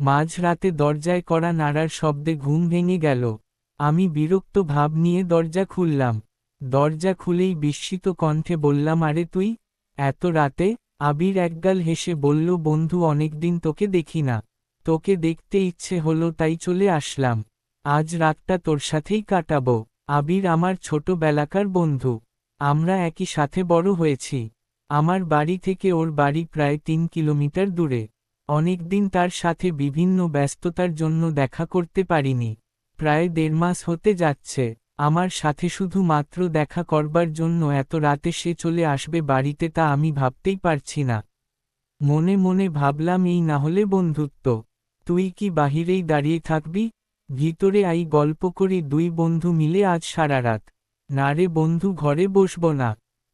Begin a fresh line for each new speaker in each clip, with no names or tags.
মাঝরাতে দরজায় কড়া নাড়ার শব্দে ঘুম ভেঙে গেল। আমি বিরক্ত ভাব নিয়ে দরজা খুললাম। দরজা খুলেই বিস্মিত কণ্ঠে বললাম, আরে তুই এত রাতে? আবির একগাল হেসে বলল, বন্ধু, অনেকদিন তোকে দেখি না। তোকে দেখতে ইচ্ছে হলো তাই চলে আসলাম। আজ রাতটা তোর সাথেই কাটাবো। আবির আমার ছোটবেলাকার বন্ধু। আমরা একই সাথে বড় হয়েছি। আমার বাড়ি থেকে ওর বাড়ি প্রায় 3 কিলোমিটার দূরে। অনেকদিন তার সাথে বিভিন্ন ব্যস্ততার জন্য দেখা করতে পারিনি। প্রায় 1.5 মাস হতে যাচ্ছে। আমার সাথে শুধুমাত্র দেখা করবার জন্য এত রাতে সে চলে আসবে বাড়িতে, তা আমি ভাবতেই পারছি না। মনে মনে ভাবলাম, এই না হলে বন্ধুত্ব। তুই কি বাহিরেই দাঁড়িয়ে থাকবি? ভিতরে আই, গল্প করি 2 বন্ধু মিলে আজ সারা রাত। না রে বন্ধু, ঘরে বসব না।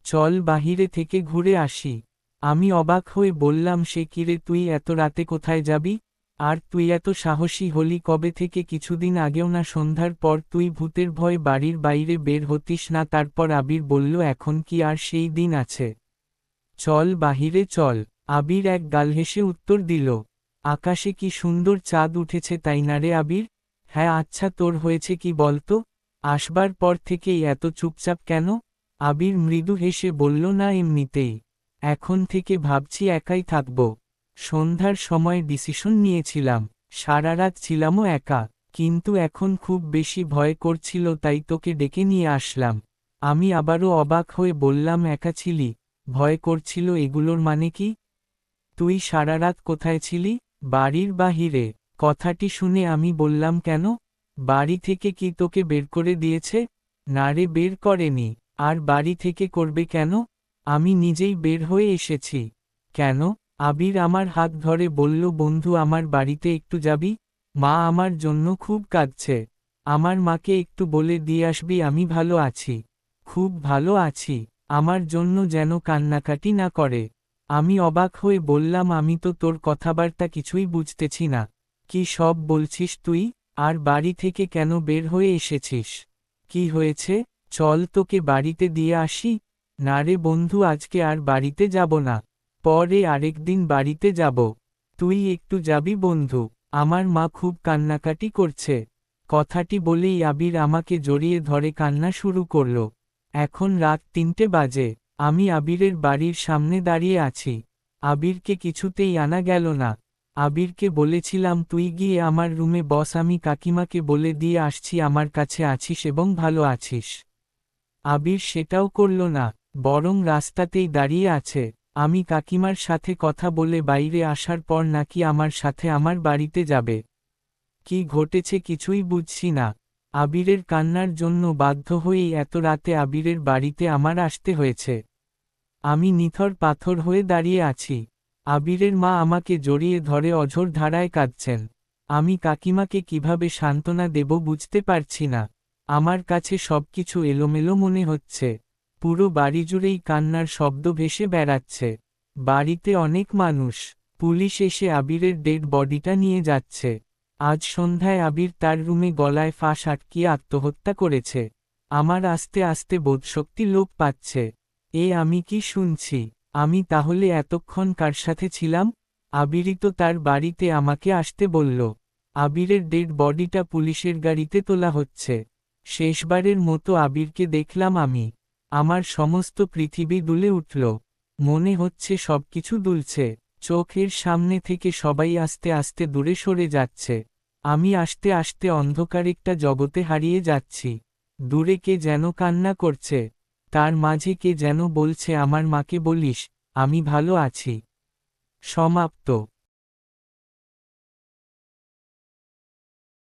চল বাহিরে থেকে ঘুরে আসি। আমি অবাক হয়ে বললাম, সে কিরে, তুই এত রাতে কোথায় যাবি? আর তুই এত সাহসী হলি কবে থেকে? কিছুদিন আগেও না সন্ধ্যার পর তুই ভূতের ভয়ে বাড়ির বাইরে বের হতিস না। তারপর আবির বলল, এখন কি আর সেই দিন আছে? চল বাহিরে চল। আবির এক গাল হেসে উত্তর দিল, আকাশে কি সুন্দর চাঁদ উঠেছে, তাই না রে আবির? হ্যাঁ। আচ্ছা, তোর হয়েছে কি বলতো? আসবার পর থেকেই এত চুপচাপ কেন? আবির মৃদু হেসে বলল, না, এমনিতেই। এখন থেকে ভাবছি একাই থাকব। সন্ধ্যার সময় ডিসিশন নিয়েছিলাম। সারা রাত ছিলামও একা। কিন্তু এখন খুব বেশি ভয় করছিল, তাই তোকে ডেকে নিয়ে আসলাম। আমি আবারও অবাক হয়ে বললাম, একা ছিলি? ভয় করছিল, এগুলোর মানে কি? তুই সারা রাত কোথায় ছিলি? বাড়ির বাহিরে। কথাটি শুনে আমি বললাম, কেন? বাড়ি থেকে কি তোকে বের করে দিয়েছে? না রে, বের করেনি। আর বাড়ি থেকে করবে কেন? আমি নিজেই বের হয়ে এসেছি। কেন? আবির আমার হাত ধরে বলল, বন্ধু, আমার বাড়িতে একটু যাবি? মা আমার জন্য খুব কাঁদছে। আমার মাকে একটু বলে দিয়ে আসবি আমি ভালো আছি। খুব ভালো আছি। আমার জন্য যেন কান্নাকাটি না করে। আমি অবাক হয়ে বললাম, আমি তো তোর কথাবার্তা কিছুই বুঝতেছি না। কি সব বলছিস তুই? আর বাড়ি থেকে কেন বের হয়ে এসেছিস? কি হয়েছে? চল তোকে বাড়িতে দিয়ে আসি। না রে বন্ধু, আজকে আর বাড়িতে যাব না। পরে আরেকদিন বাড়িতে যাব। তুই একটু যাবি বন্ধু? আমার মা খুব কান্নাকাটি করছে। কথাটি বলেই আবির আমাকে জড়িয়ে ধরে কান্না শুরু করল। এখন রাত 3টে বাজে। আমি আবিরের বাড়ির সামনে দাঁড়িয়ে আছি। আবিরকে কিছুতেই আনা গেল না। আবিরকে বলেছিলাম, তুই গিয়ে আমার রুমে বস, আমি কাকিমাকে বলে দিয়ে আসছি আমার কাছে আছিস এবং ভালো আছিস। আবির সেটাও করল না, বরং রাস্তাতেই দাঁড়িয়ে আছে। আমি কাকিমার সাথে কথা বলে বাইরে আসার পর নাকি আমার সাথে আমার বাড়িতে যাবে। কি ঘটেছে কিছুই বুঝছি না। আবিরের কান্নার জন্য বাধ্য হয়েই এত রাতে আবিরের বাড়িতে আমার আসতে হয়েছে। আমি নিথর পাথর হয়ে দাঁড়িয়ে আছি। আবিরের মা আমাকে জড়িয়ে ধরে অঝোর ধারায় কাঁদছেন। আমি কাকিমাকে কিভাবে সান্ত্বনা দেব বুঝতে পারছি না। আমার কাছে সবকিছু এলোমেলো মনে হচ্ছে। পুরো বাড়ি জুড়েই কান্নার শব্দ ভেসে বেড়াচ্ছে। বাড়িতে অনেক মানুষ। পুলিশ এসে আবিরের ডেড বডিটা নিয়ে যাচ্ছে। আজ সন্ধ্যায় আবির তার রুমে গলায় ফাঁস আটকিয়ে আত্মহত্যা করেছে। আমার আস্তে আস্তে বোধশক্তি লোপ পাচ্ছে। আমি কি শুনছি? আমি তাহলে এতক্ষণ কার সাথে ছিলাম? আবিরই তো তার বাড়িতে আমাকে আসতে বলল। আবিরের ডেড বডিটা পুলিশের গাড়িতে তোলা হচ্ছে। শেষবারের মতো আবিরকে দেখলাম আমি। আমার সমস্ত পৃথিবী দুলে উঠল। মনে হচ্ছে সবকিছু দুলছে। চোখের সামনে থেকে সবাই আস্তে আস্তে দূরে সরে যাচ্ছে। আমি আস্তে আস্তে অন্ধকার একটা জগতে হারিয়ে যাচ্ছি। দূরে কে যেন কান্না করছে। তার মাঝে কে যেন বলছে, আমার মাকে বলিস, আমি ভালো আছি। সমাপ্ত।